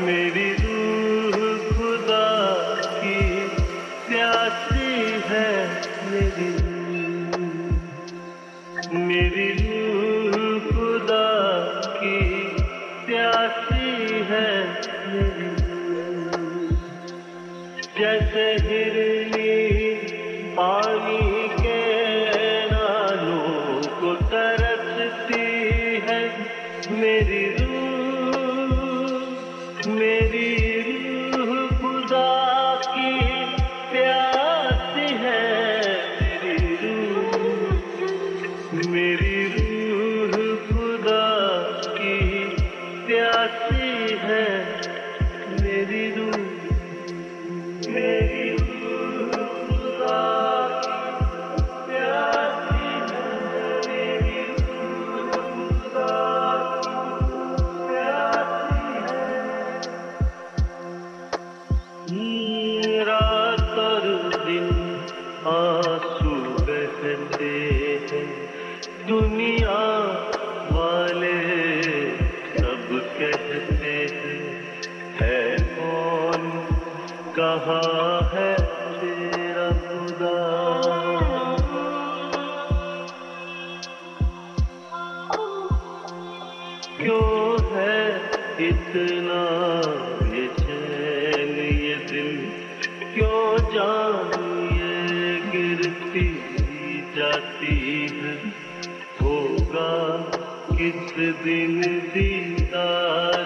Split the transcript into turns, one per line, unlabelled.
मेरी रूह खुदा की प्यासी है, मेरी रूह खुदा की प्यासी है, मेरी जैसे हिरनी पानी के नालों को तरसती है, मेरी रूह खुदा की प्यासी है, मेरी रूह खुदा की प्यासी है, मेरी रूह खुदा की प्यासी है, मेरी रूह खुदा रात और दिन आंसू बहते हैं, दुनिया वाले सब कहते हैं, है कौन, कहाँ है तेरा खुदा। क्यों है इतना ये चैन ये दिल, क्यों जान ये गिरती जाती है, होगा किस दिन दीदार